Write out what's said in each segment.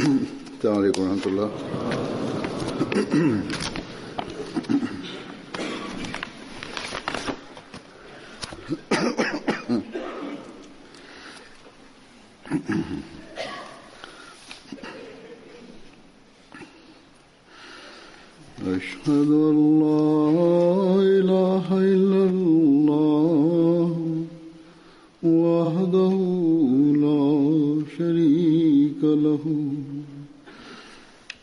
السلام عليكم ورحمة الله. أشهد أن لا إله إلا الله وحده لا شريك له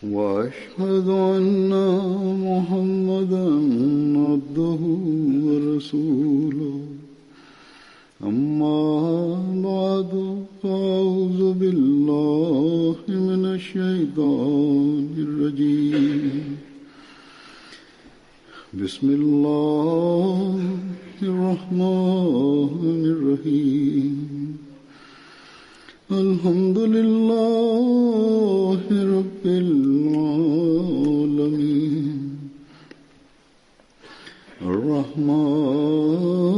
وأشهد أن محمدا عبده ورسوله أما بعد فأعوذ بالله من الشيطان الرجيم بسم الله الرحمن الرحيم الحمد لله رب العالمين الرحمن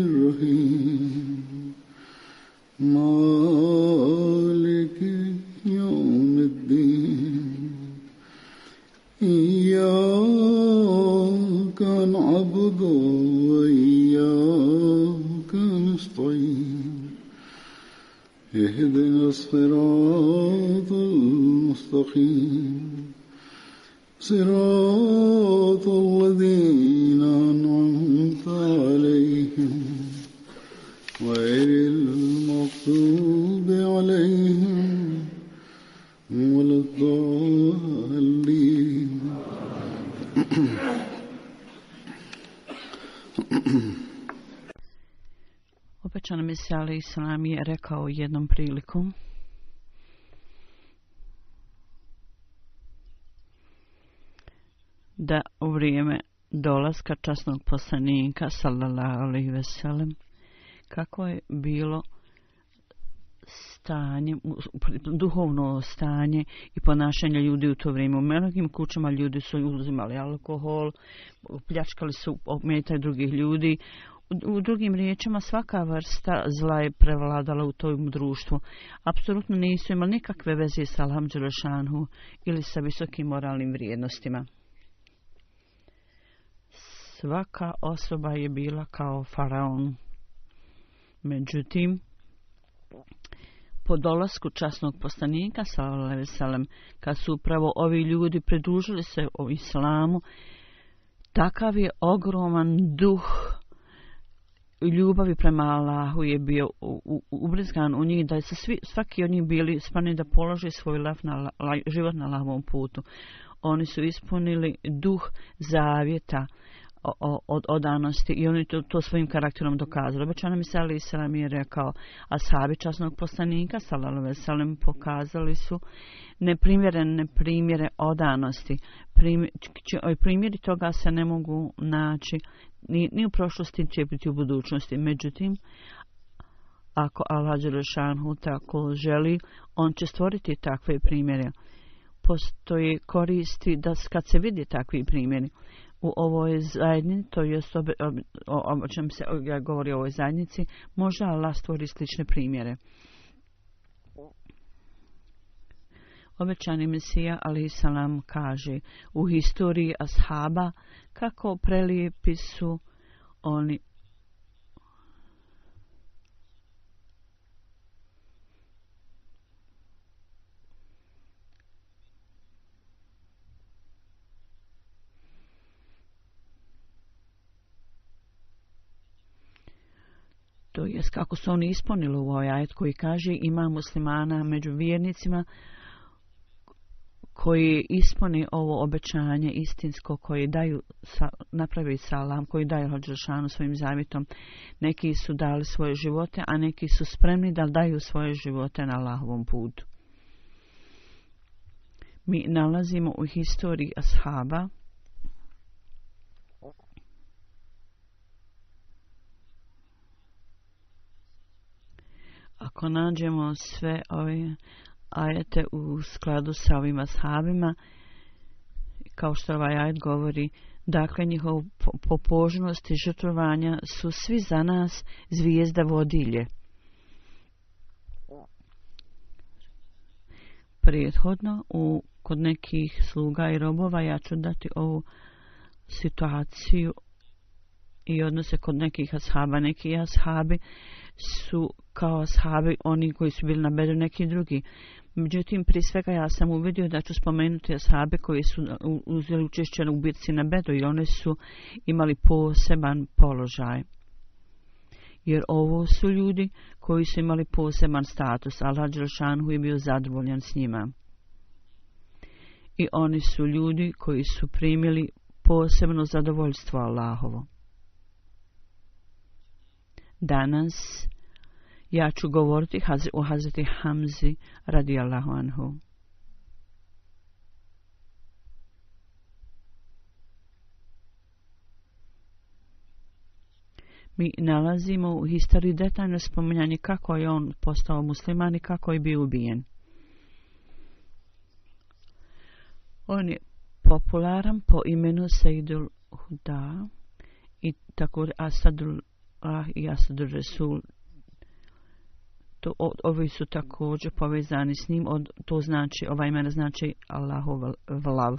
الرحيم مالك يوم الدين إياك نعبد وإياك نستعين اهدنا الصراط المستقيم صراط الذين أنعمت عليهم غير المغضوب عليهم ولا الضالين. Obećana Mesija alejhi selam je rekao jednom prilikom: da u vrijeme dolaska časnog poslanika sallallahu alejhi ve sellem, kako je bilo stanje, duhovno stanje i ponašanje ljudi u to vrijeme. U mnogim kućama ljudi su uzimali alkohol, pljačkali su omete drugih ljudi. U drugim riječima, svaka vrsta zla je prevladala u tom društvu. Apsolutno nisu imali nikakve veze sa Allahom dželešanhu ili sa visokim moralnim vrijednostima. Svaka osoba je bila kao faraon. Međutim, po dolasku časnog poslanika sallallahu alejhi ve sellem, kad su upravo ovi ljudi pridružili se o islamu, takav je ogroman duh ljubavi prema Allahu je bio ubrizgan u njih, da su svaki od njih bili spremni da polože svoj život na Allahovom putu. Oni su ispunili duh zavjeta od odanosti i oni to svojim karakterom dokazali. Obećana Mesija alejhi selam je rekao: ashabi časnog poslanika sallallahu alejhi ve sellem pokazali su neprimjerene primjere odanosti. Primjeri toga se ne mogu naći ni u prošlosti, će biti u budućnosti. Međutim, ako Allah dželešanhu tako želi, on će stvoriti takve primjere. Postoji koristi da kad se vidi takvi primjeri u ovoj zajednici, to jest o čem se govori o ovoj zajednici, može Allah stvori slične primjere. Obećani Mesija alejhi selam kaže u historiji ashaba kako prelijepi su oni to jest kako su oni ispunili u ovaj ajet koji kaže: ima muslimana među vjernicima koji ispuni ovo obećanje istinsko, koji daju napravi salam, koji daju Hadžešanu svojim zavjetom. Neki su dali svoje živote, a neki su spremni da daju svoje živote na Allahovom putu. Mi nalazimo u historiji ashaba ako nađemo sve ove ajete u skladu sa ovim ashabima, kao što ovaj ajet govori, dakle njihov pobožnost i žrtvovanja su svi za nas zvijezda vodilje. prethodno kod nekih sluga i robova. Ja ću dati ovu situaciju i odnose kod nekih ashaba. Neki ashabi su kao ashabi oni koji su bili na Bedru, neki drugi. Međutim, prije svega ja sam uvidio da ću spomenuti ashabe koji su uzeli učešće u bitci na Bedru i oni su imali poseban položaj. Jer ovo su ljudi koji su imali poseban status. Allah Đelešanu je bio zadovoljan s njima. I oni su ljudi koji su primili posebno zadovoljstvo Allahovo. Danas ja ću govoriti o Hazreti Hamzi radijallahu anhu. Mi nalazimo u historiji detaljno spominjanje kako je on postao musliman i kako je bio ubijen. On je popularan po imenu Sejdul Huda i također Asadullah i Asadur Resul. Ovi su također povezani s njim. To znači, ova imena znači Allahov vlav.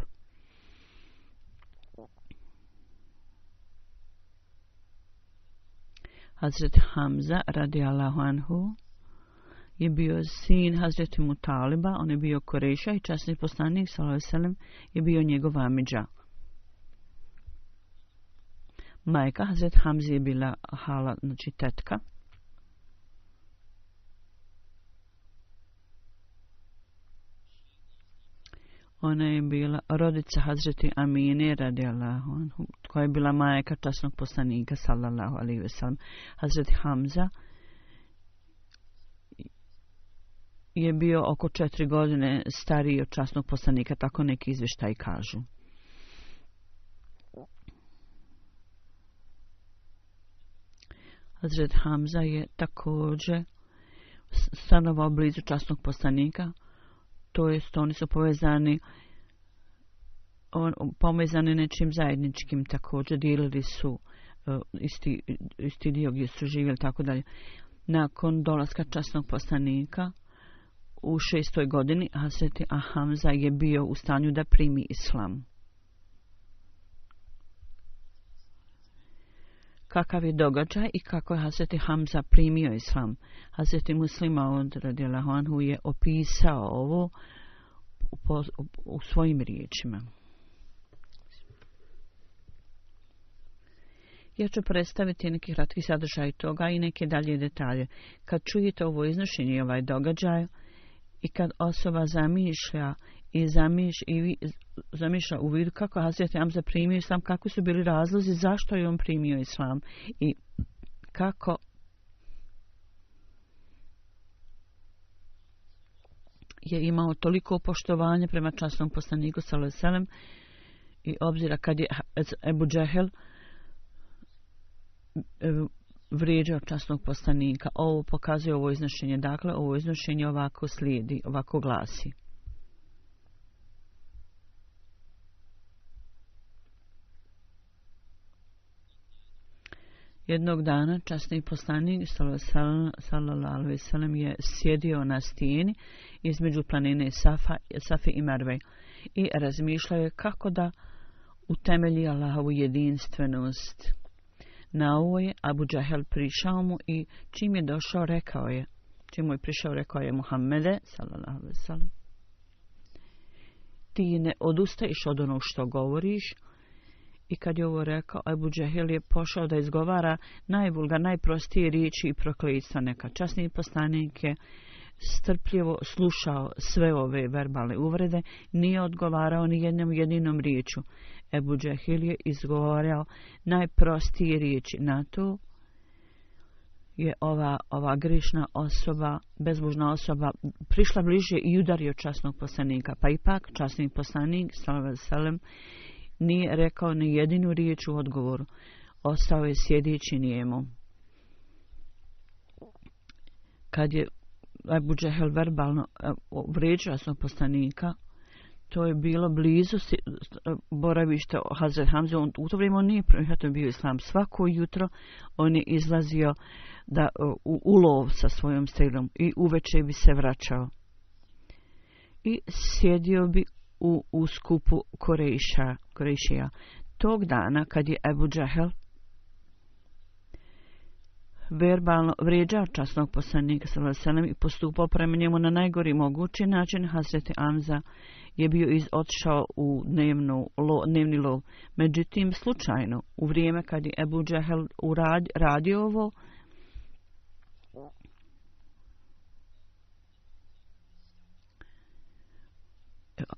Hazret Hamza radijallahu anhu je bio sin Hazreti Mutaliba, on je bio Kureša i časni poslanik sallallahu alejhi ve sellem je bio njegov amidža. Majka Hazret Hamzi je bila hala, znači tetka. Ona je bila rodica Hazreti Amine radijallahu anhu, koja je bila majka časnog poslanika sallallahu alejhi ve sellem. Hazreti Hamza je bio oko 4 godine stariji od časnog poslanika, tako neki izvještaji kažu. Hazret Hamza je također stanovao blizu časnog poslanika, to jest oni su povezani nečim zajedničkim, također dijelili su isti dio gdje su živjeli, tako dalje. Nakon dolaska časnog poslanika u 6. godini Hazreti Hamza je bio u stanju da primi islam. Kakav je događaj i kako je Hazreti Hamza primio islam? Hazreti Muslim radijallahu anhu je opisao ovo u svojim riječima. Ja ću predstaviti neki kratki sadržaj toga i neke dalje detalje. Kad čujete ovo iznošenje i ovaj događaj i kad osoba zamišlja u vidu kako Hazreti Hamza primio islam, kako su bili razlozi zašto je on primio islam i kako je imao toliko poštovanja prema časnom poslaniku sallallahu alejhi ve sellem i obzira kad je Ebu Džehel vrijeđao časnog poslanika. Ovo pokazuje ovo iznošenje. Dakle, ovo iznošenje ovako slijedi, ovako glasi. Jednog dana časni poslanik sallallahu alejhi ve sellem je sjedio na stijeni između planine Safe i Marve i razmišljao je kako da utemelji Allahovu jedinstvenost. Na ovo je Abu Džahel prišao mu i čim je došao rekao je Muhammede sallallahu alejhi ve sellem, ti ne odustaješ od onog što govoriš. I kad je ovo rekao, Abu Džahel je pošao da izgovara najprostije riječi i prokletstva neka. Časni poslanik je strpljivo slušao sve ove verbalne uvrede, nije odgovarao ni jednom jedinom riječu. Abu Džahel je izgovarao najprostije riječi. Na to je ova grešna osoba, bezbožna osoba, prišla bliže i udario časnog poslanika. Pa ipak časni poslanik sallallahu alejhi ve sellem nije rekao ni jedinu riječ u odgovoru. Ostao je sjedeći nijemo. Kad je Abu Džehel verbalno vrijeđao časnog poslanika, to je bilo blizu boravišta Hazret Hamze. U to vrijeme on nije bio islam. Svako jutro on je izlazio u lov sa svojom strelom i uveče bi se vraćao. i sjedio bi u skupu Kurejšija. Tog dana kad je Ebu Džehel verbalno vrijeđao časnog poslanika sallallahu alejhi ve sellem i postupao prema njemu na najgori mogući način, Hazreti Hamza je bio otišao u dnevni lov. Međutim, slučajno, u vrijeme kad je Ebu Džehel radio ovo,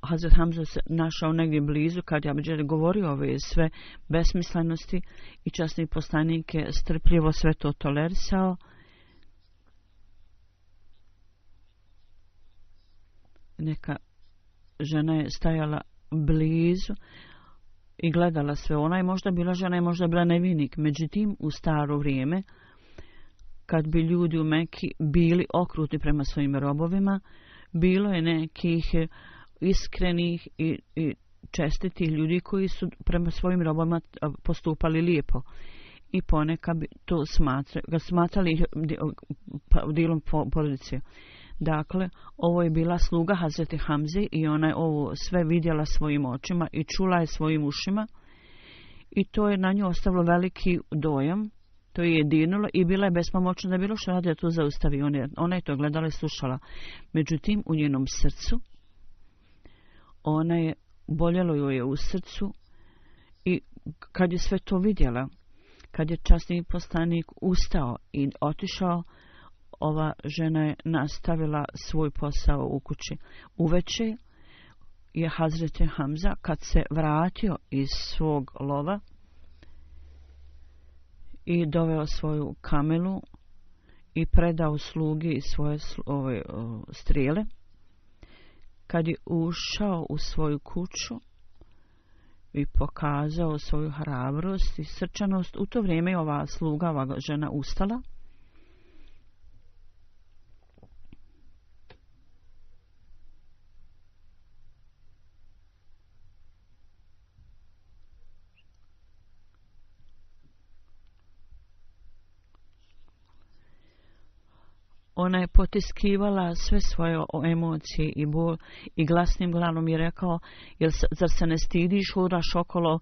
Hazret Hamza se našao negdje blizu kad je Ebu Džehel govorio ove sve besmislenosti i časni poslanik je strpljivo sve to tolerisao. Neka žena je stajala blizu i gledala sve. Ona je možda bila žena i možda bila nevinik. Međutim, u staro vrijeme, kad bi ljudi u Meki bili okrutni prema svojim robovima, bilo je nekih iskrenih i čestitih ljudi koji su prema svojim robovima postupali lijepo. I ponekad bi to smatrali dilom porodice. Dakle, ovo je bila sluga Hazreti Hamze i ona je ovo sve vidjela svojim očima i čula je svojim ušima i to je na nju ostavilo veliki dojam. To je jedinulo i bila je bespomoćna da bilo što radi da to zaustavi. Ona je to gledala i slušala. Međutim, u njenom srcu, boljelo joj je u srcu i kad je sve to vidjela, kad je časni poslanik ustao i otišao, ova žena je nastavila svoj posao u kući. Uveče je Hazreti Hamza, kad se vratio iz svog lova i doveo svoju kamelu i predao slugi svoje strijele, kad je ušao u svoju kuću i pokazao svoju hrabrost i srčanost, u to vrijeme je ova sluga, ova žena ustala. Ona je potiskivala sve svoje emocije i bol i glasnim glasom je rekao, zar se ne stidiš, hodaš okolo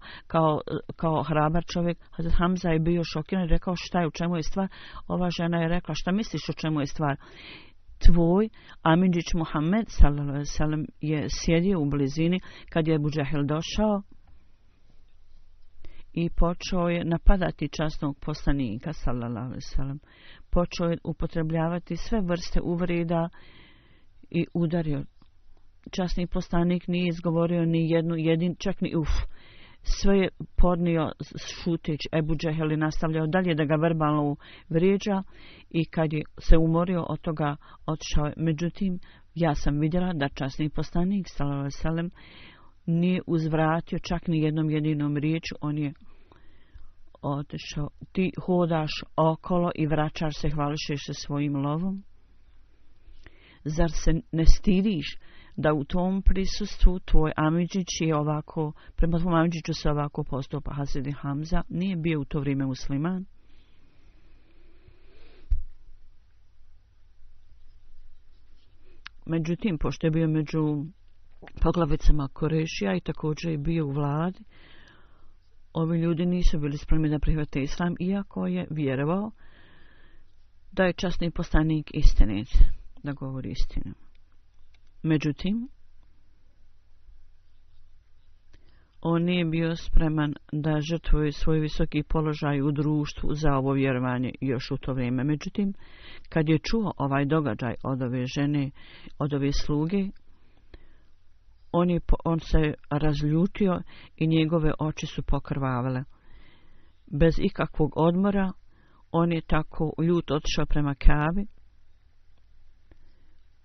kao hrabar čovjek? Hazret Hamza je bio šokiran i rekao, šta je, u čemu je stvar? Ova žena je rekla, šta misliš, u čemu je stvar? Tvoj amidžić Muhammed sallallahu alejhi ve sellem je sjedio u blizini kad je Ebu Džehel došao i počeo je napadati časnog poslanika sallallahu alejhi ve sellem. Počeo je upotrebljavati sve vrste uvreda i udario. Časni poslanik nije izgovorio ni jednu čak ni uf. Sve je podnio šuteć. Ebu Džehel nastavljao dalje da ga verbalno vrijeđa i kad je se umorio od toga otišao je. Međutim, ja sam vidjela da časni poslanik sallallahu alejhi ve sellem nije uzvratio čak ni jednom jedinom riječu. On je otišao. Ti hodaš okolo i vraćaš se, hvališeš se svojim lovom? Zar se ne stidiš da u tom prisustvu tvoj amidžić je ovako, prema tvom amidžiću se ovako postupa? Hazreti Hamza nije bio u to vrijeme musliman. Međutim, pošto je bio među poglavicama Kurejšija i također je bio u vladi, ovi ljudi nisu bili spremni da prihvate islam, iako je vjerovao da je časni poslanik istinit, da govori istinu. Međutim, on nije bio spreman da žrtvuje svoj visoki položaj u društvu za ovo vjerovanje još u to vrijeme. Međutim, kad je čuo ovaj događaj od ove žene, od ove sluge, on se razljutio i njegove oči su pokrvavale. Bez ikakvog odmora, on je tako ljut otišao prema Kabi.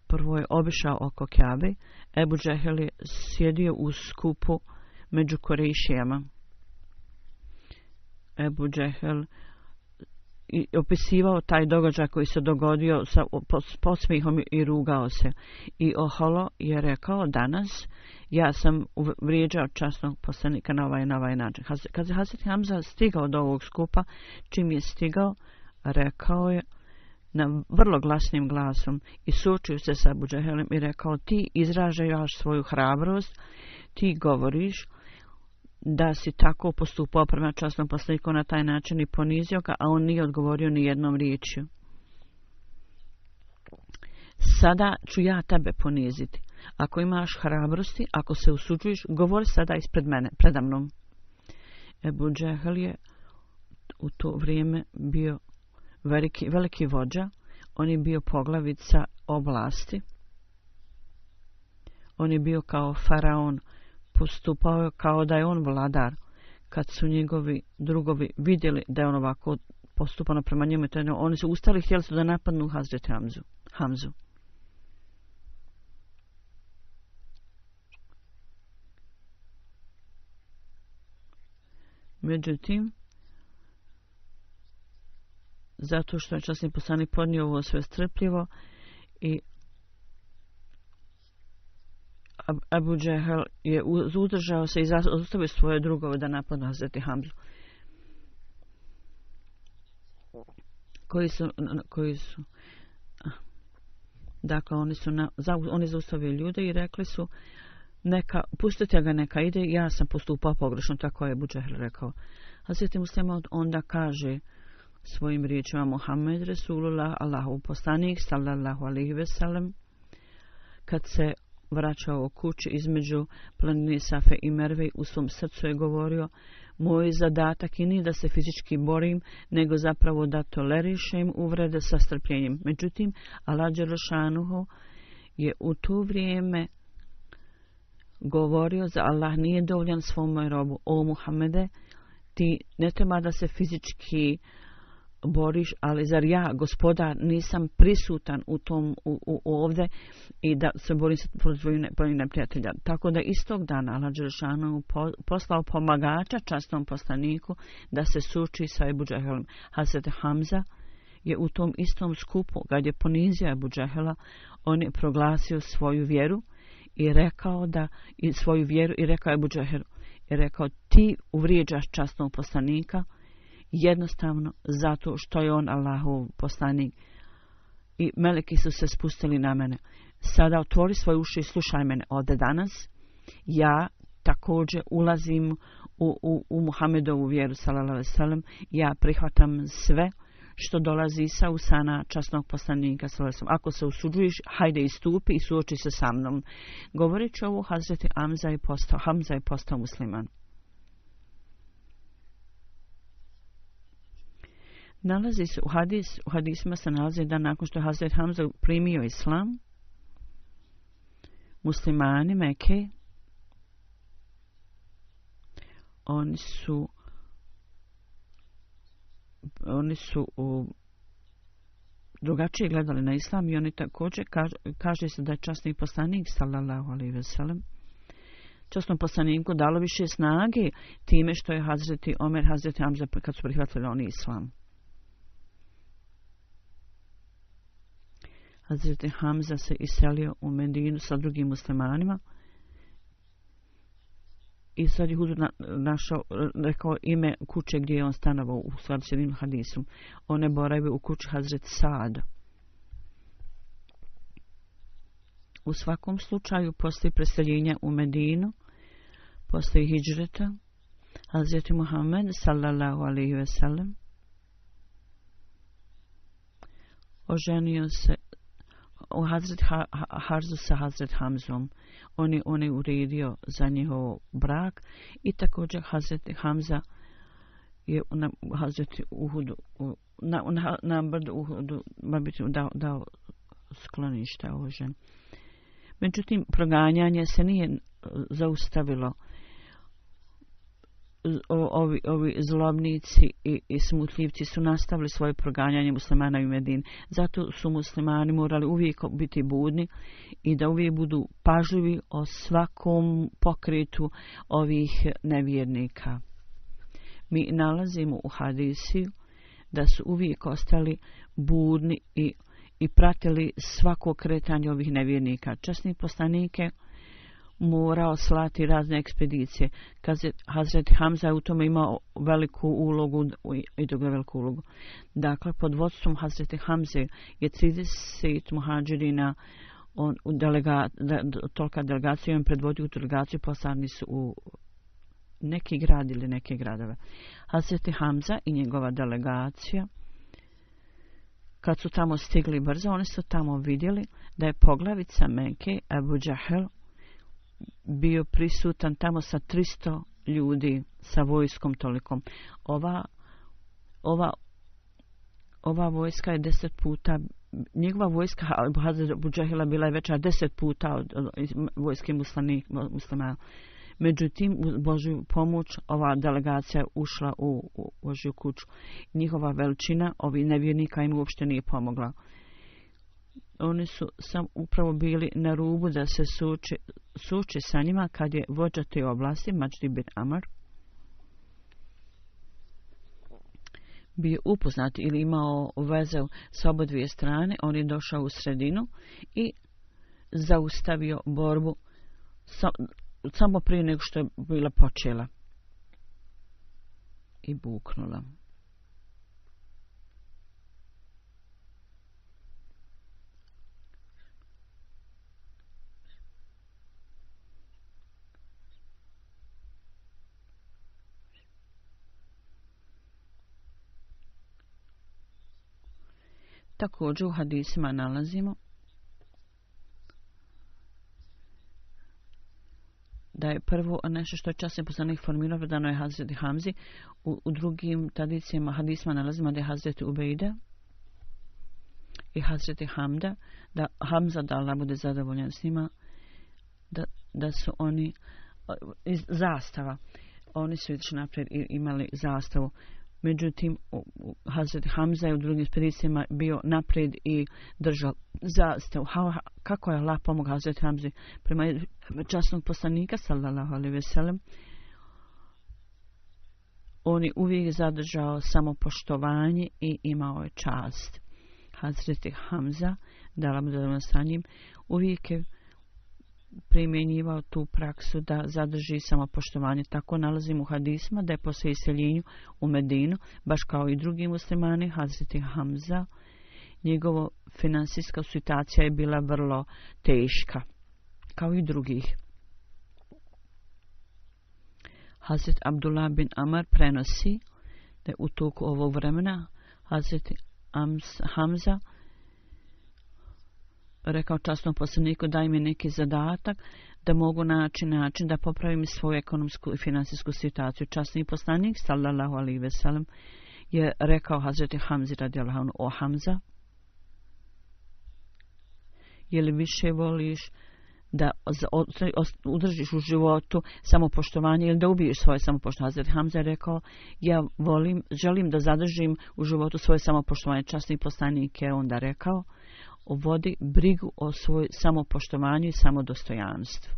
Prvo je obišao oko Kabe. Ebu Džehel je sjedio u skupu među Kurejšijama. Ebu Džehel i opisivao taj događaj koji se dogodio sa podsmihom i rugao se. I oholo je rekao, danas ja sam vrijeđao časnog poslanika na ovaj način. Kad je Hazreti Hamza stigao do ovog skupa, čim je stigao, rekao je, na vrlo glasnim glasom i suočio se sa Abu Džehelom i rekao: ti izražavaš svoju hrabrost, ti govoriš da si tako postupao prema časnom poslaniku na taj način i ponizio ga, a on nije odgovorio ni jednom riječju. Sada ću ja tebe poniziti. Ako imaš hrabrosti, ako se usuđuješ, govori sada ispred mene, predamnom. Ebu Džehel je u to vrijeme bio veliki vođa. On je bio poglavica oblasti. On je bio kao faraon, postupao je kao da je on vladar. Kad su njegovi drugovi vidjeli da je on ovako postupano prema njemu, oni su ustali i htjeli su da napadnu Hazreti Hamzu. Međutim, zato što je časni poslanik podnio ovo sve strpljivo i Abu Džehel je udržao se i zaustavio svoje drugove da napadnu Hazreti Hamzu. Koji su dakle, oni zaustavili ljude i rekli su: pustite ga, neka ide, ja sam postupao pogrešno, tako je Abu Džehel rekao. Hazreti Muslima onda kaže svojim riječima: Muhammed Resulullah, Allahov poslanik, sallallahu alejhi ve sellem, kad se vraćao kući između planine Safe i Merve, u svom srcu je govorio: moj zadatak i nije da se fizički borim, nego zapravo da tolerišem uvrede sa strpljenjem. Međutim, Allah dželešanuhu je u to vrijeme govorio: za Allah nije dovoljan svome robu. O Muhammede, ti ne treba da se fizički boriš, ali zar ja, gospodar, nisam prisutan ovdje i da se borim protiv svojih neprijatelja. Tako da istog dana Allah dželešanu poslao pomagača časnom poslaniku da se suči sa Ebu Džehelom. Hazret Hamza je u tom istom skupu, kad je ponizio Ebu Džehela, on je proglasio svoju vjeru i rekao Ebu Džehelu i rekao: ti uvrijeđaš časnog poslanika jednostavno zato što je on Allahov poslanik. I meleki su se spustili na mene. Sada otvori svoje uši i slušaj mene. Od danas ja također ulazim u Muhammedovu vjeru, sallallahu alejhi ve sellem. Ja prihvatam sve što dolazi sa usana časnog poslanika, sallallahu alejhi ve sellem. Ako se usuđuješ, hajde istupi i suoči se sa mnom. Govoreći ovo, Hazreti Hamza je postao musliman. Nalazi se u hadisima se nalazi da nakon što je Hazret Hamza primio islam, muslimani Mekke, oni su drugačije gledali na islam i oni također kaže se da je časni poslanik, sallallahu alejhi ve sellem, časnom poslaniku dalo više snage time što je Hazreti Omer, Hazreti Hamza kad su prihvatili oni islam. Hazreti Hamza se iselio u Medinu sa drugim muslimanima i sad je Huzur rekao ime kuće gdje je on stanovao u skladu s jednim hadisom. On je boravio u kući Hazreti Saada. U svakom slučaju poslije preseljenja u Medinu, poslije hidžreta, Hazreti Muhammed sallallahu alejhi ve sellem oženio se u Hazret Harzu sa Hazret Hamzom. On je uredio za njihov brak i također Hazret Hamza je na Hazreti Uhudu na brdu Uhudu dao sklonište ovoj ženi. Međutim, proganjanje se nije zaustavilo. Ovi zlobnici i smutljivci su nastavili svoje proganjanje muslimana u Medini. Zato su muslimani morali uvijek biti budni i da uvijek budu pažljivi o svakom pokretu ovih nevjernika. Mi nalazimo u hadisiju da su uvijek ostali budni i pratili svako kretanje ovih nevjernika. Časni poslanike morao slati razne ekspedicije. Hazret Hamza je u tome imao veliku ulogu i drugu veliku ulogu. Dakle, pod vodstvom Hazreti Hamze je 30 muhadžirina, tolika delegacija, on predvodio tu delegaciju, poslani su u neki grad ili neke gradove. Hazreti Hamza i njegova delegacija, kad su tamo stigli brzo, oni su tamo vidjeli da je poglavica Mekke, Abu Džahel, bio prisutan tamo sa 300 ljudi, sa vojskom tolikom. Ova vojska je 10 puta, njegova vojska Abu Džahela bila je veća 10 puta od vojske muslimana. Međutim, u Božju pomoć ova delegacija je ušla u Božju kuću. Njihova veličina ovih nevjernika im uopšte nije pomogla. Oni su sam upravo bili na rubu da se suoče sa njima kad je vođa te oblasti, Mađdi bin Amr, bio upoznat ili imao veze s oba dvije strane. On je došao u sredinu i zaustavio borbu samo prije nego što je bila počela i buknula. Također u hadisima nalazimo da je prvo nešto što je časni poslanik formirao predano je Hazreti Hamzi. U drugim tradicijama hadisma nalazimo da je Hazreti Ubejda i Hazreti Hamza, da Allah bude zadovoljan s njima, da su oni iz zastava. Oni su išli naprijed i imali zastavu. Međutim, Hazreti Hamza je u drugim ekspedicijama bio naprijed i držao zastavu. Kako je Allah pomogao Hazreti Hamzi? Prema časnog poslanika, sallallahu alejhi ve sellem, on je uvijek zadržao samopoštovanje i imao je čast. Hazreti Hamza, da Allah bude zadovoljan sa njim, uvijek je primjenjivao tu praksu da zadrži samopoštovanje. Tako nalazimo u hadisma da je poslije iseljenju u Medinu, baš kao i drugi muslimani, Hazreti Hamza, njegova finansijska situacija je bila vrlo teška, kao i drugih. Hazret Abdullah bin Amr prenosi da je u toku ovog vremena Hazreti Hamza rekao časnom poslaniku: daj mi neki zadatak da mogu naći način da popravim svoju ekonomsku i finansijsku situaciju. Časni poslanik, sallallahu alejhi ve sellem, je rekao Hazreti Hamzi radijallahu anhu: o Hamza, je li više voliš da udržiš u životu samopoštovanje ili da ubiješ svoje samopoštovanje? Hazreti Hamza je rekao: ja želim da zadržim u životu svoje samopoštovanje. Časni poslanik je onda rekao: vodi brigu o svoj samopoštovanju i samodostojanstvu.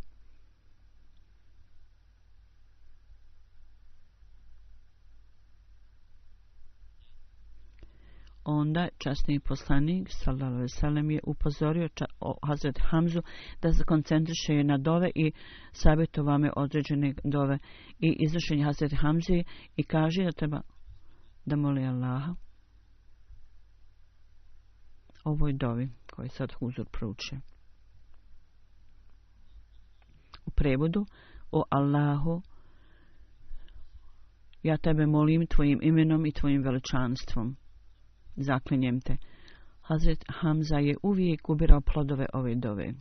Onda časni poslanik sallallahu alejhi ve sellem je upozorio Hazret Hamzu da se koncentriše na dove i savjetovao me određene dove i izvršenje Hazret Hamzi i kaže da treba da moli Allaha ovoj dovi koji sad huzur prouče. U prevodu: o Allahu, ja tebe molim tvojim imenom i tvojim veličanstvom, zaklinjem te. Hazret Hamza je uvijek ubirao plodove ove dove.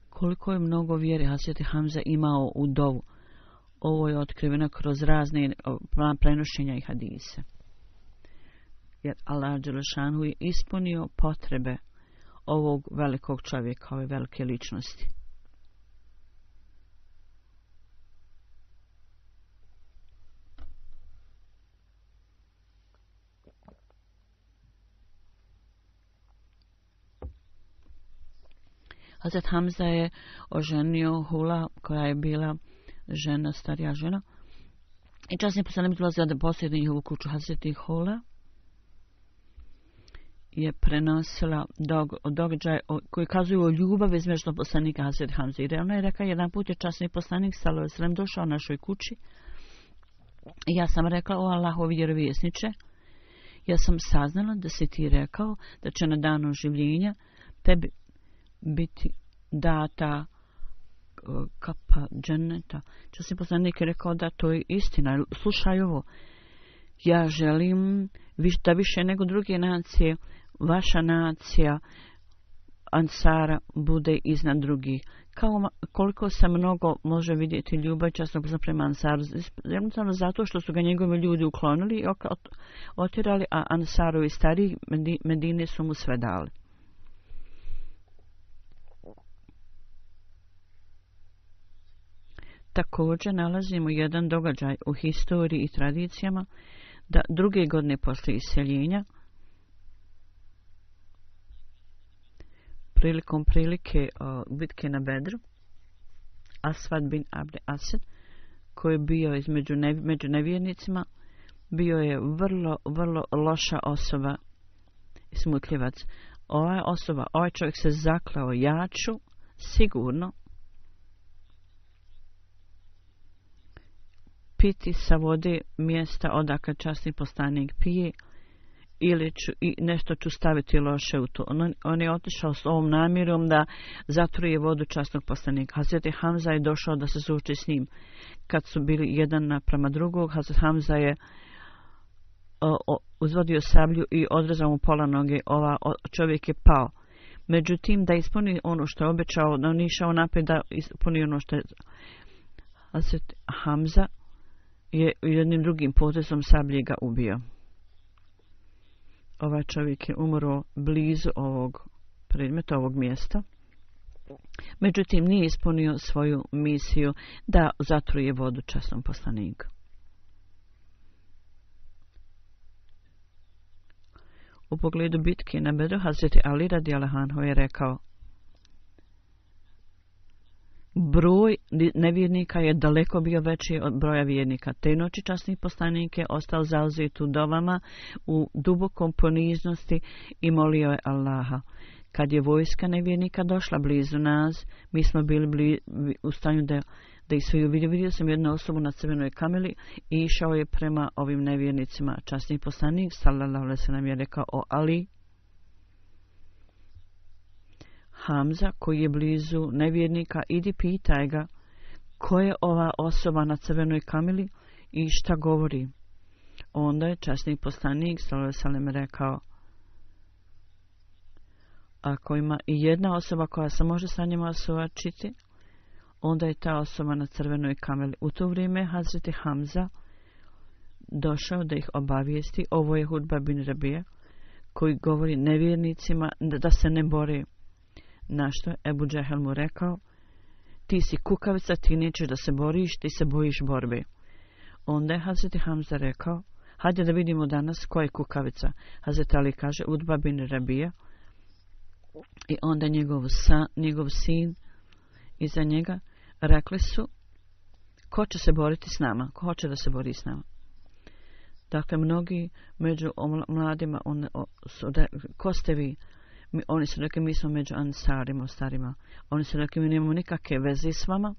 Koliko je mnogo vjere Hazret Hamza imao u dovu, ovo je otkriveno kroz razne prenošenja i hadise. Jer Allah dželešanu je ispunio potrebe ovog velikog čovjeka, ove velike ličnosti. Hazret Hamza je oženio Hula, koja je bila žena, starija žena. I časni poslanik dolazio da posjeti njihovu kuću. Hazreti Hula je prenosila događaj koji kazuju o ljubavi između poslanika Hazreti Hamze. I ona je rekla, jedan put je časni poslanik sallallahu alejhi ve sellem došao našoj kući. I ja sam rekla, o Allahov vjerovjesniče, ja sam saznala da si ti rekao da će na dan oživljenja tebi biti data kapa dženeta. Časni poslanik je rekao da to je istina. Slušaj ovo. Ja želim da više nego druge nacije, vaša nacija Ansara bude iznad drugih. Koliko se mnogo može vidjeti ljubav časnog prema Ansaru. Jednostavno zato što su ga njegovi ljudi uklonili i otirali, a Ansarovi stariji Medine su mu sve dali. Također nalazimo jedan događaj u historiji i tradicijama da druge godine poslije iseljenja, prilikom prilike bitke na Bedru, Asvad bin Abd Asad, koji je bio među nevjernicima, bio je vrlo loša osoba i smutljivac. Ovaj čovjek se zaklao, ja ću sigurno piti sa vode mjesta odakle časni poslanik pije, ili nešto ću staviti loše u to. On je otišao s ovom namjerom da zatruje vodu časnog poslanika. Hazreti Hamza je došao da se suoči s njim. Kad su bili jedan naprama drugog, Hazreti Hamza je uzvodio sablju i odrezao mu pola noge. Čovjek je pao. Međutim, da ispuni ono što je obećao, da on išao naprijed da ispuni ono što je Hazreti Hamza je jednim drugim potezom sablje ga ubio. Ovaj čovjek je umro blizu ovog predmeta, ovog mjesta. Međutim, nije ispunio svoju misiju da zatruje vodu časnom poslaniku. U pogledu bitke na Bedru, Hazreti Ali radijallahu anhu je rekao: broj nevjernika je daleko bio veći od broja vjernika. Te noći časni poslanik je ostao zauzet u dovama, u dubokom poniznosti i molio je Allaha. Kad je vojska nevjernika došla blizu nas, mi smo bili u stanju da ih sve uvidio. Vidio sam jednu osobu na crvenoj kameli i išao je prema ovim nevjernicima. Časni poslanik sallallahu alejhi ve sellem je rekao: o Ali, Hamza, koji je blizu nevjernika, idi pitaj ga ko je ova osoba na crvenoj kameli i šta govori. Onda je časni poslanik sallallahu alejhi ve sellem rekao: ako ima i jedna osoba koja se može sa njima suočiti, onda je ta osoba na crvenoj kameli. U to vrijeme Hazreti Hamza došao da ih obavijesti. Ovo je Hudba bin Rabija, koji govori nevjernicima da se ne bore. Na što je Ebu Džehel mu rekao: ti si kukavica, ti nećeš da se boriš, ti se bojiš borbe. Onda je Hazreti Hamza rekao: hajde da vidimo danas ko je kukavica. Hazreti Ali kaže: Udba bin Rabija. I onda njegov sin iza njega rekli su: ko će se boriti s nama? Ko hoće da se bori s nama? Dakle, mnogi među mladima ko ste vi? Oni su rekli: mi smo među Ansarima, starima. Oni su rekli: mi nemamo nikakve veze s vama.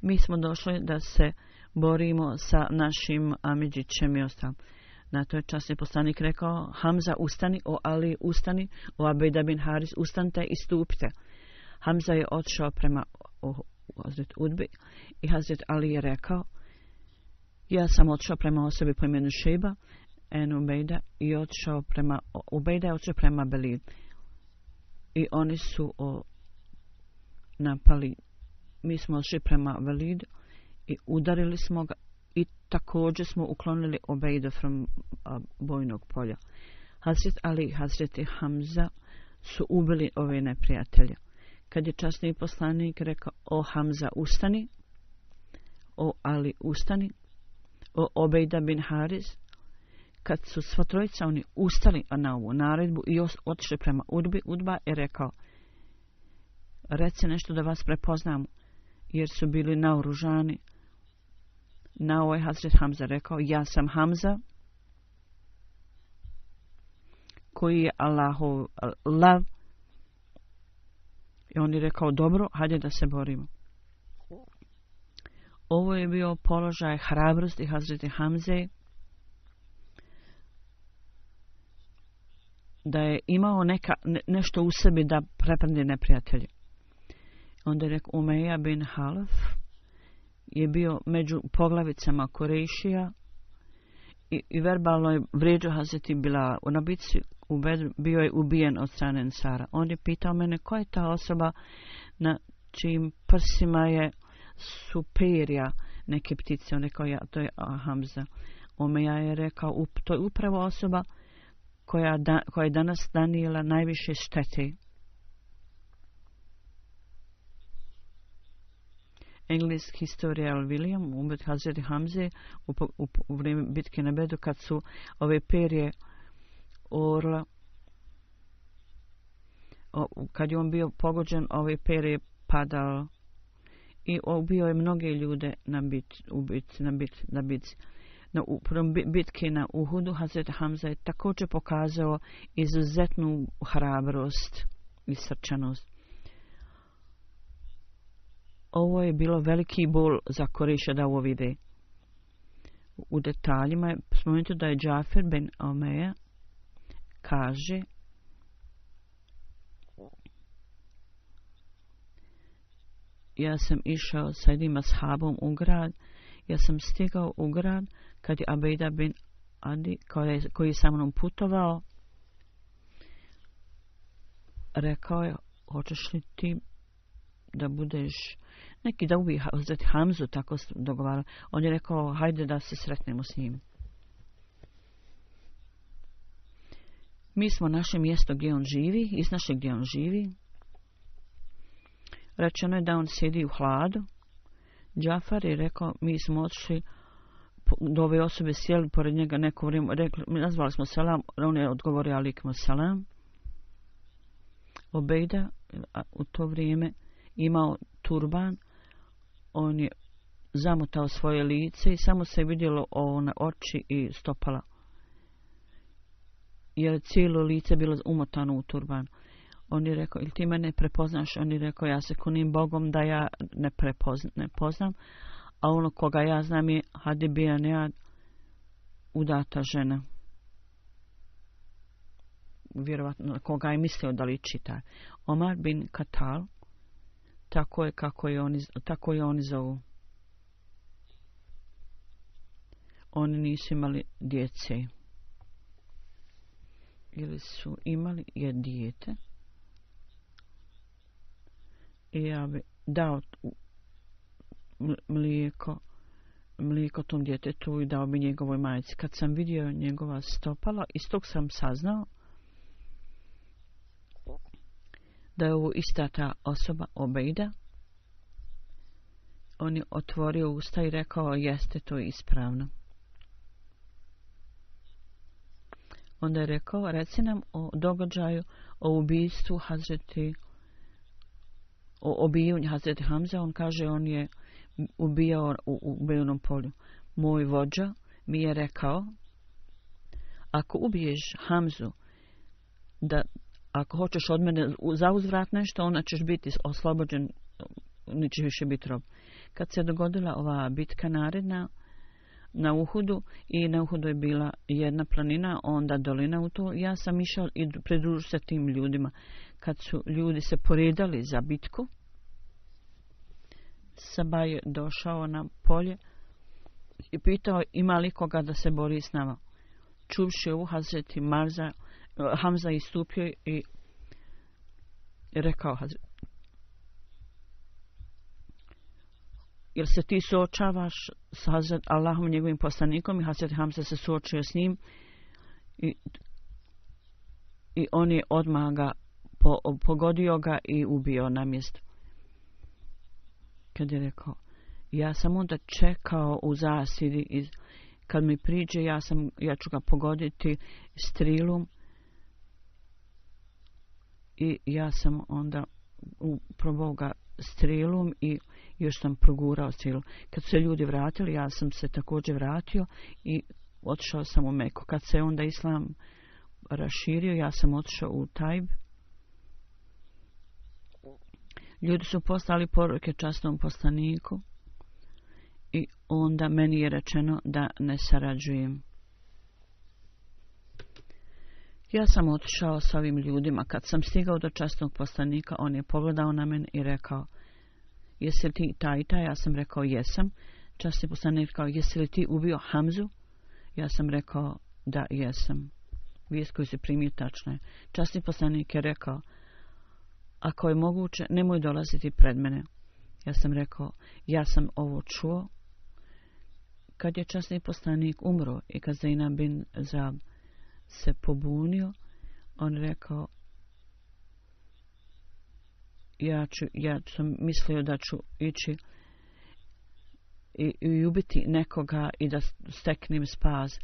Mi smo došli da se borimo sa našim Amidžićem i ostalim. Na to je časni poslanik rekao: Hamza, ustani, o Ali, ustani, o Abejda bin Haris, ustanite i stupite. Hamza je otišao prema Hazret Udbi i Hazret Ali je rekao: ja sam otišao prema osobi po imenu Šejba en Ubejda i otišao prema Ubejda je otišao prema Belid. I oni su napali. Mi smo otišli prema Velidu i udarili smo ga i također smo uklonili Ubejda from bojnog polja. Hazret Ali i Hazreti Hamza su ubili ove neprijatelje. Kad je časni poslanik rekao: o Hamza, ustani, o Ali, ustani, o Ubejda bin Haris, kad su sva trojica oni ustali na ovu naredbu i otišli prema Udbi, Udba je rekao: reci nešto da vas prepoznamo, jer su bili naoružani. Na ovo je Hazret Hamza rekao: ja sam Hamza, koji je Allahov lav. I on je rekao, dobro, hajde da se borimo. Ovo je bio položaj hrabrosti Hazreti Hamze, da je imao nešto u sebi da prepadne neprijatelje. Onda je rekao, Umeja bin Halaf je bio među poglavicama Kurejšija i verbalno je vrijeđao Hazreti Bilala. Na bitci u Bedru bio je ubijen od strane Ensara. On je pitao mene, ko je ta osoba na čijim prsima je superija neke ptice? On rekao, to je Hamza. Umeja je rekao, to je upravo osoba koja je danas nanijela najviše štete. Engleski historijal William ubit Hazreti Hamze u vrijeme bitke na Bedru, kad su ove perje orla, kad je on bio pogođen, ove perje padalo i ubio je mnoge ljude na bitci. U prvom bitki na Uhudu Hazreti Hamza je također pokazao izuzetnu hrabrost i srčanost. Ovo je bilo veliki bol za Kurejša da ovo vide. U detaljima je spomenuto da je Džafer bin Umeja kaže, ja sam išao sa jednim ashabom u grad, ja sam stigao u grad kad je Abejda bin Adi, koji je sa mnom putovao, rekao je, hoćeš li ti da budeš neki da ubije Hazreti Hamzu, tako dogovarao. On je rekao, hajde da se sretnemo s njim. Mi smo naše mjesto gdje on živi, iznašli gdje on živi. Rečeno je da on sjedi u hladu. Džafar je rekao, mi smo otišli do ove osobe, sjeli pored njega neko vrijeme, nazvali smo selam, on je odgovorio alikum selam. Obejda u to vrijeme imao turban, on je zamotao svoje lice i samo se vidjelo na oči i stopala, jer cijelo lice bilo umotano u turban. On je rekao, ili ti mene prepoznaš? On je rekao, ja se kunim Bogom da ja ne poznam, a ono koga ja znam je Hadi bin Nejad, udata žena. Vjerovatno koga je mislio da liči taj. Omar bin Katal, tako je oni zovu. Oni nisu imali djece. Ili su imali dijete. I ja bi dao mlijeko tom djetetu i dao bi njegovoj majci. Kad sam vidio njegova stopala, iz tog sam saznao da je ovo ista ta osoba Obejda. On je otvorio usta i rekao, jeste, to je ispravno. Onda je rekao, reci nam o događaju, o ubijstvu o obijanju Hazreti Hamza. On kaže, on je ubijao u Bejnom polju. Moj vođa mi je rekao, ako ubiješ Hamzu, da ako hoćeš od mene zauzvrat nešto, onda ćeš biti oslobođen, nećeš više biti rob. Kad se dogodila ova bitka naredna na Uhudu, i na Uhudu je bila jedna planina, onda dolina u to, ja sam išao i pridružio se tim ljudima. Kad su ljudi se poredali za bitku, Saba je došao na polje i pitao, ima li koga da se bori s nama. Čuvši ovu, Hazreti Hamza istupio i rekao, jer se ti suočavaš s Hazret Allahom, njegovim poslanikom, i Hazret Hamza se suočio s njim i on je odmah ga pogodio ga i ubio na mjestu. Kad je rekao, ja sam onda čekao u zasidi, kad mi priđe, ja ću ga pogoditi strilom, i ja sam onda probao ga strilom i još sam progurao strilu. Kad su se ljudi vratili, ja sam se također vratio i otišao sam u Meku. Kad se onda Islam raširio. Ja sam otišao u Tajb. Ljudi su poslali poruke časnom poslaniku i onda meni je rečeno da ne sarađujem. Ja sam otišao s ovim ljudima. Kad sam stigao do časnog poslanika, on je pogledao na mene i rekao: jesi li ti taj i taj? Ja sam rekao: jesam. Časni poslanik rekao: jesi li ti ubio Hamzu? Ja sam rekao: da, jesam. Vijest koju se primio tačno je. Časni poslanik je rekao: ako je moguće, nemoj dolaziti pred mene. Ja sam rekao: ja sam ovo čuo kad je časni poslanik umro i kad Zainab bin Zab se pobunio. On rekao: ja sam mislio da ću ići i ubiti nekoga i da steknem spas.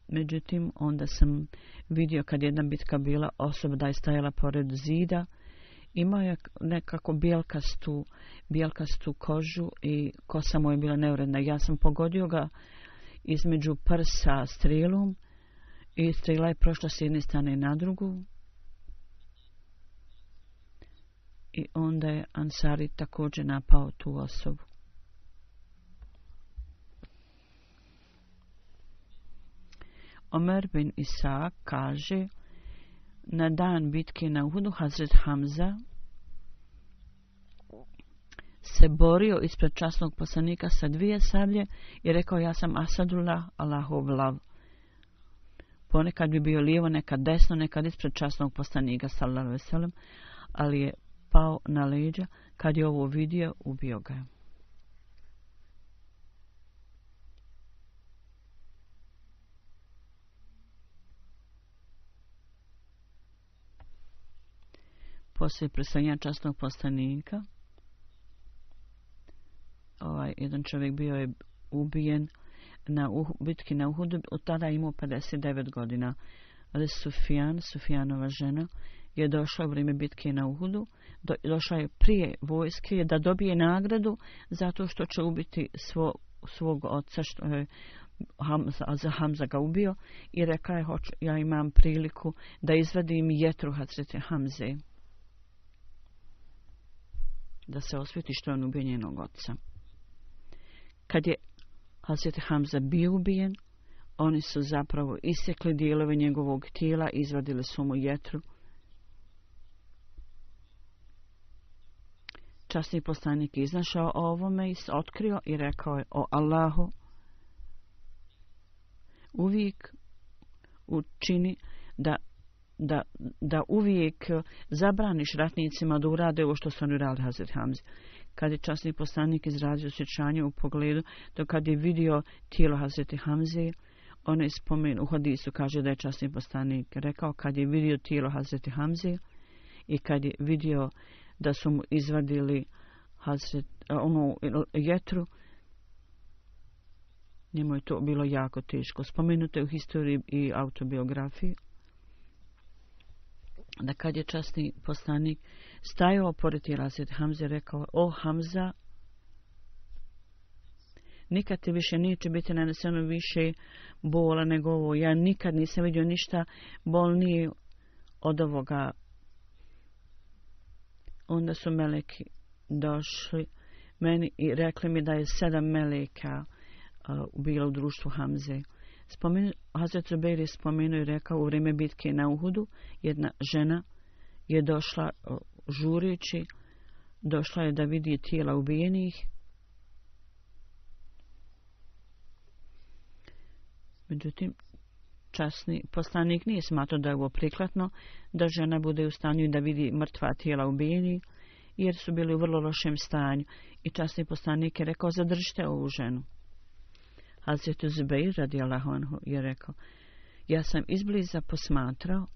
Međutim, onda sam vidio kad jedna bitka bila, osoba da je stajala pored zida, imao je nekako bijelkastu kožu i kosa mu je bila neuredna. Ja sam pogodio ga između prsa strilom i strela je prošla s jedne strane na drugu. I onda je Ansari također napao tu osobu. Omer bin Isa kaže: na dan bitke na Uhudu Hazret Hamza se borio ispred časnog poslanika sa 2 sablje i rekao: ja sam Asadullah, Allahov lav. Ponekad bi bio lijevo, nekad desno, nekad ispred časnog poslanika sallallahu alejhi ve sellem, ali je pao na leđa. Kad je ovo vidio, ubio ga je. Poslije predstavljanja časnog poslanika, jedan čovjek bio je ubijen na bitki na Uhudu. Od tada je imao 59 godina. Ali Sufijanova žena, je došla u vrijeme bitke na Uhudu. Došla je prije vojske da dobije nagradu zato što će ubiti svog oca, što je Hamza ga ubio, i rekla je: ja imam priliku da izvadim jetru Hazreti Hamze, da se osvjeti što je on ubio njenog oca. Kad je Hazreti Hamza bio ubijen, oni su zapravo isjekli dijelove njegovog tijela, izvadili su mu jetru. Časni poslanik iznašao ovome i otkrio i rekao je: o Allahu, uvijek učini da uvijek zabraniš ratnicima da urade ovo što su oni uradili Hazreti Hamzi. Kad je časni poslanik izrazio osjećanje u pogledu, to kad je vidio tijelo Hazreti Hamze, on je spomenuo, u hadisu kaže da je časni poslanik rekao: kad je vidio tijelo Hazreti Hamze i kad je vidio da su mu izvadili onu jetru, njemu je to bilo jako teško. Spomenuto je u historiji i autobiografiji da kad je časni poslanik stajao pored tijela Hazreti Hamze, rekao: o Hamza, nikad ti više neće biti naneseno više bola nego ovo. Ja nikad nisam vidio ništa bolnije od ovoga. Onda su meleki došli meni i rekli mi da je 7 meleka bilo u društvu Hamze. Hazret Zubeir je spomenuo i rekao: u vrijeme bitke na Uhudu jedna žena je došla žureći, došla je da vidi tijela ubijenih. Međutim, časni poslanik nije smatrao da je ovo prikladno da žena bude u stanju da vidi mrtva tijela ubijenih, jer su bili u vrlo lošem stanju, i časni poslanik je rekao: zadržite ovu ženu. Hazret Zubeir radijallahu anhu je rekao: ja sam izbliza posmatrao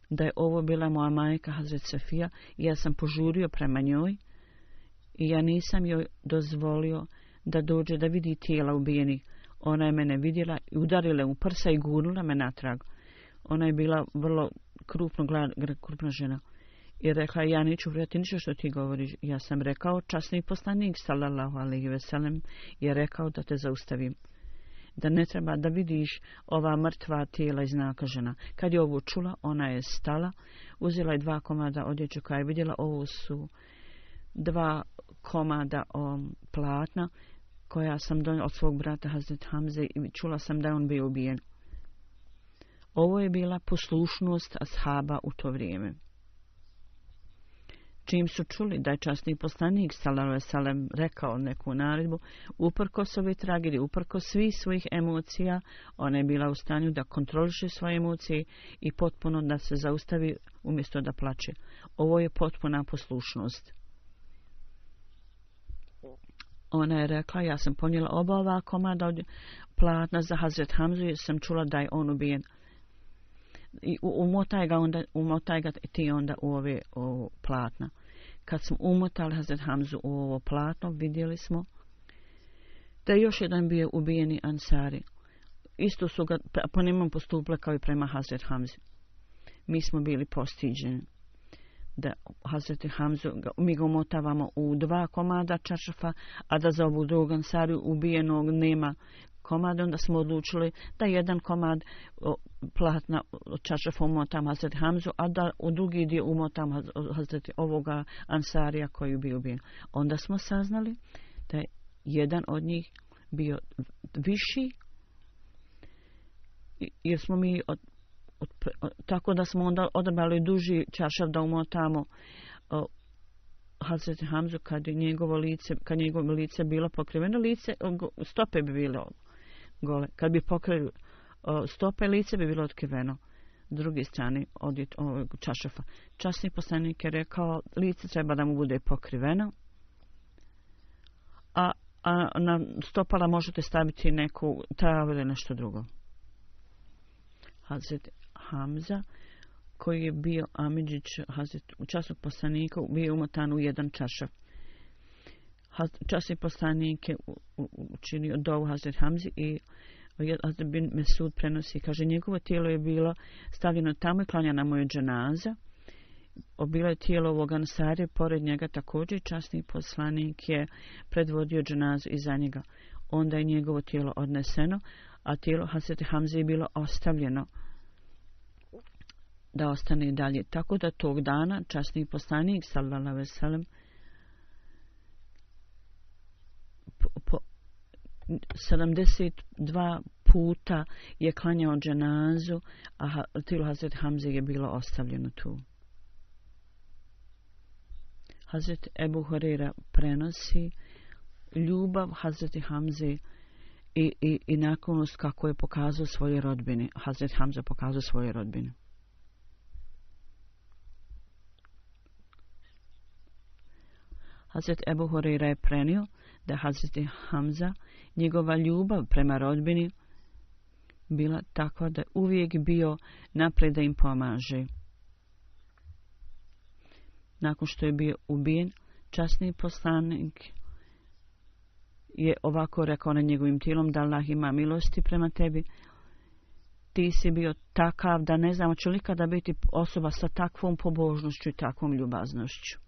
da je ovo bila moja majka Hazret Safija i ja sam požurio prema njoj i ja nisam joj dozvolio da dođe da vidi tijela ubijenih. Ona je mene vidjela i udarila u prsa i gurnula me natrag. Ona je bila vrlo krupna žena i rekla: ja neću vjerati ništa što ti govoriš. Ja sam rekao: časni poslanik sallallahu alejhi ve sellem je rekao da te zaustavim. da ne treba da vidiš ova mrtva tijela iznakažena. Kad je ovo čula, ona je stala, uzela je 2 komada odjeće koja je vidjela. Ovo su 2 komada platna koja sam donijela od svog brata Hazret Hamze i čula sam da je on bio ubijen. Ovo je bila poslušnost ashaba u to vrijeme. Čim su čuli da je časni poslanik sallallahu alejhi ve sellem rekao neku naredbu, uprkos ove tragedije, uprkos svih svojih emocija, ona je bila u stanju da kontroliše svoje emocije i potpuno da se zaustavi umjesto da plače. Ovo je potpuna poslušnost. Ona je rekla, ja sam ponijela oba ova komada od platna za Hazret Hamzu jer sam čula da je on ubijen. I umotaj ga ti onda u ove platna. Kad smo umotali Hazret Hamzu u ovo platno, vidjeli smo da je još jedan bio ubijeni Ansari. Isto su ga po njemu postupili kao i prema Hazret Hamzi. Mi smo bili postiđeni da Hazret Hamzu, mi ga umotavamo u 2 komada čaršafa, a da za ovu drugog Ansariju ubijenog nema komada, onda smo odlučili da jedan komad platna čaršafa umotam Hazret Hamzu, a da u drugi dio umotam Hazret ovoga Ansarija koji je bio ubijen. Onda smo saznali da je jedan od njih bio viši, jer smo mi tako da smo onda odabrali duži čaršaf da umotamo Hazret Hamzu kad njegovo lice bilo pokriveno, stope bi bile gole. Kad bi pokrili stope, lice bi bilo otkriveno. S druge strane od ovog čaršafa. Časni poslanik je rekao, lice treba da mu bude pokriveno, a na stopala možete staviti neku travu ili nešto drugo. Hazret Hamza, koji je bio amidžić časnog poslanika, bio umotan u jedan čaršaf. Časni poslanik je učinio dovu Hazret Hamzi i Hazret bin Mesud prenosi, kaže, njegovo tijelo je bilo stavljeno tamo i klanjana mu je dženaza. Bilo je tijelo ovog Ansarija, pored njega također časni poslanik je predvodio dženazu iza njega. Onda je njegovo tijelo odneseno, a tijelo Hazret Hamze je bilo ostavljeno da ostane i dalje. Tako da tog dana časni poslanik sallallahu alejhi ve sellem 72 puta je klanjao dženazu, a tijelo Hazret Hamze je bilo ostavljeno tu. Hazret Ebu Hurajra prenosi ljubav Hazreti Hamze i naklonost kako je pokazao svoje rodbine. Hazret Hamza pokazao svoje rodbine. Hazret Ebu Hurajra je prenio da Hazreti Hamza, njegova ljubav prema rodbini bila takva da uvijek bio naprijed da im pomaže. Nakon što je bio ubijen, časni poslanik je ovako rekao na njegovim tijelom, da Allah ima milosti prema tebi. Ti si bio takav da ne znam hoće li kada biti osoba sa takvom pobožnošću i takvom ljubaznošću.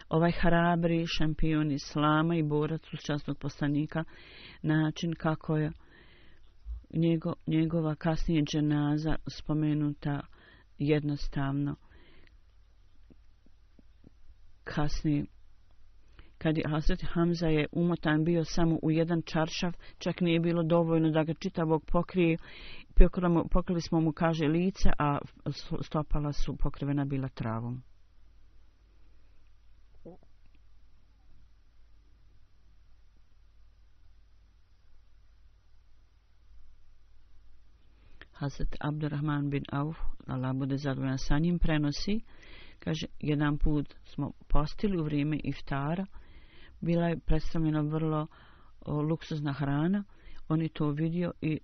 Ovaj hrabri šampion islama i borac uz časnog poslanika, način kako je njegova kasnije dženaza spomenuta jednostavno. Kasnije, kad je Hazret Hamza je umotan bio samo u jedan čaršaf, čak nije bilo dovoljno da ga čitavog pokrije. Pokrili smo mu, kaže, lice, a stopala su pokrivena bila travom. Hazret Abdurrahman bin Auf, Allah bude zadovoljan sa njim, prenosi, kaže, jedan put smo postili u vrijeme iftara, bila je predstavljena vrlo luksuzna hrana, on je to vidio i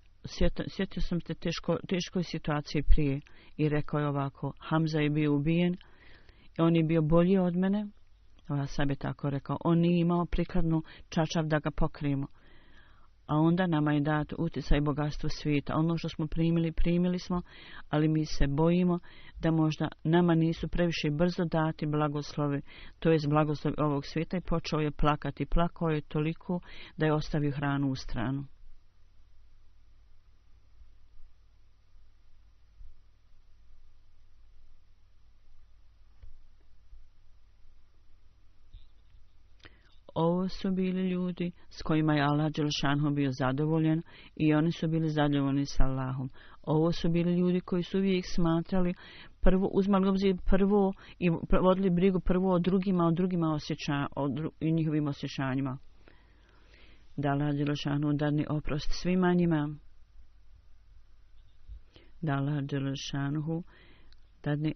sjetio sam te teškoj situaciji prije i rekao je ovako, Hamza je bio ubijen i on je bio bolji od mene, ja sam je tako rekao, on nije imao prikladnu čaršaf da ga pokrijemo. a onda nama je dato utjecaj bogatstvo svijeta. Ono što smo primili smo, ali mi se bojimo da možda nama nisu previše brzo dati blagoslovi, to jest blagoslovi ovog svijeta, i počeo je plakati. Plakao je toliko da je ostavio hranu u stranu. Ovo su bili ljudi s kojima je Allah dželešanu bio zadovoljan i oni su bili zadovoljni s Allahom. Ovo su bili ljudi koji su uvijek smatrali prvo, uzmali obzir prvo i vodili brigu prvo o drugima, i njihovim osjećanjima. Da Allah dželešanu dadne oprost svima njima. Da Allah dželešanu dadne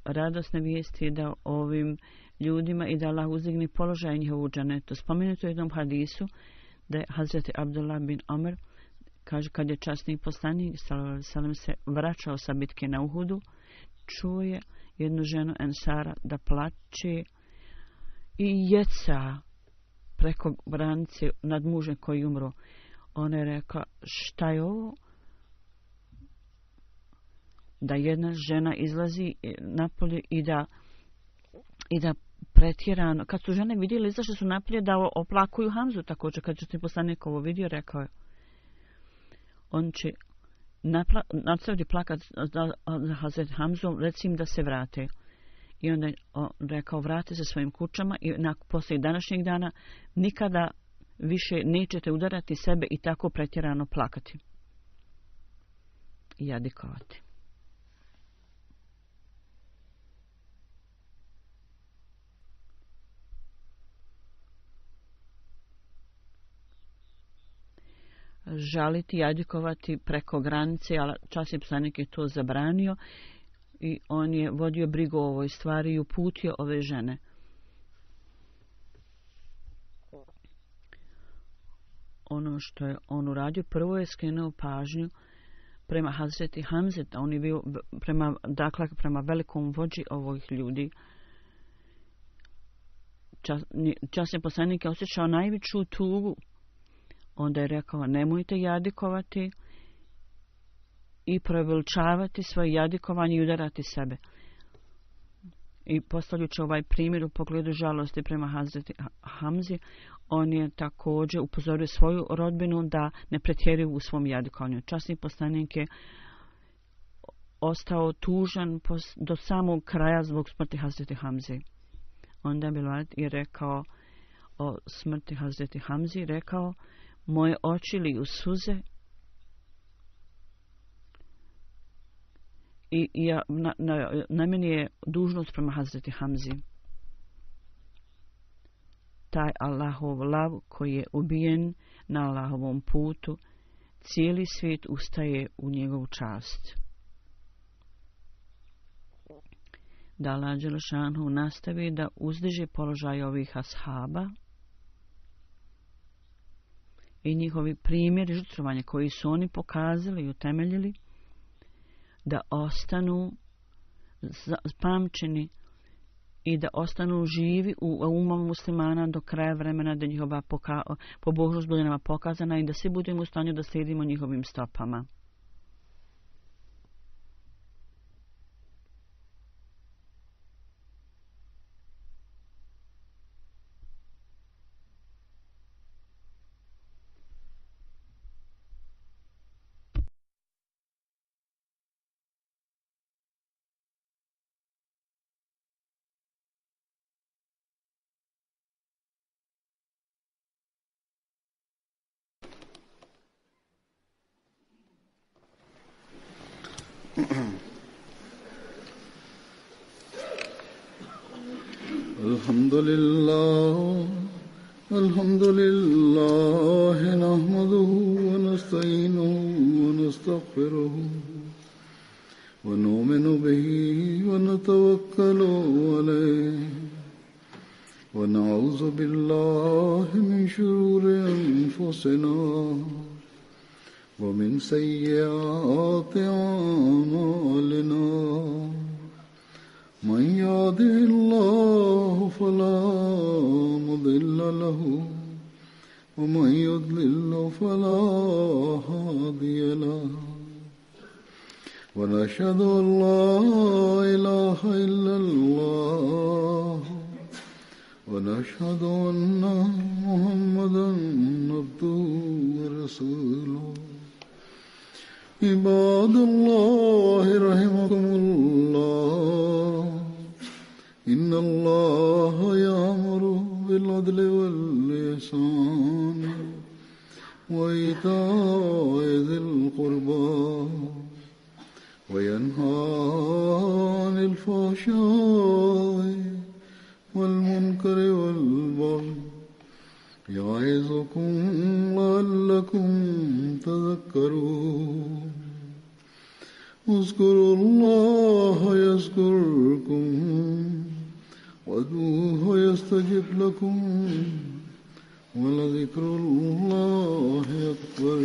radosne vijesti da ovim ljudima i da Allah uzdigne položaj njihovu u dženetu. Spomenuto u jednom hadisu da je Hazreti Abdullah bin Omer, kaže, kad je časni poslanik sallallahu alejhi ve sellem se vraćao sa bitke na Uhudu, čuje jednu ženu Ensara da plače i jeca preko granice nad mužem koji umro. Ona je rekla, šta je ovo? Da jedna žena izlazi napolje i da pretjerano, kad su žene vidjeli, izašle su napolje da oplakuju Hamzu. Također, kad je poslanik ovo vidio, rekao je, on će nastaviti plakat za Hazret Hamzu, reci im da se vrate. I onda je rekao, vrate se svojim kućama i poslije današnjeg dana nikada više nećete udarati sebe i tako pretjerano plakati i jadikovati. Žaliti i jadikovati preko granice, ali časni poslanik je to zabranio i on je vodio brigu o ovoj stvari i uputio ove žene. Ono što je on uradio, prvo je skrenuo pažnju prema Hazreti Hamze, on je bio prema velikom vođi ovih ljudi. Časni poslanik je osjećao najveću tugu. Onda je rekao, nemojte jadikovati i preveličavati svoje jadikovanje i udarati sebe. I postavljajući ovaj primjer u pogledu žalosti prema Hazreti Hamzi, on je također upozorio svoju rodbinu da ne pretjeruju u svom jadikovanju. Časni poslanik je ostao tužan do samog kraja zbog smrti Hazreti Hamzi. Onda Bilal je rekao o smrti Hazreti Hamzi, rekao, moje oči liju suze i na meni je dužnost prema Hazreti Hamzi. Taj Allahov lav koji je ubijen na Allahovom putu, cijeli svijet ustaje u njegovu čast. Da Allah dželešanu nastavi da uzdiže položaj ovih ashaba i njihovi primjeri žrtvovanja koji su oni pokazali i utemeljili, da ostanu pamćeni i da ostanu živi u umom muslimana do kraja vremena, da njihova pobožnost bude nama pokazana i da svi budemo u stanju da slijedimo njihovim stopama. الحمد لله نحمده ونستعينه ونستغفره ونؤمن به ونتوكل عليه ونعوذ بالله من شرور أنفسنا ومن سيئات أعمالنا من يهده الله فلا مضل له ومن يضلل فلا هادي له ونشهد أن لا إله إلا الله ونشهد أن محمدا عبده ورسوله عباد الله رحمكم الله إن الله يأمر بالعدل والإحسان وإيتاء ذي القربى وينهى عن الفحشاء والمنكر والبغي يعظكم لعلكم تذكرون اذكروا الله يذكركم وادعوه يستجب لكم ولذكر الله أكبر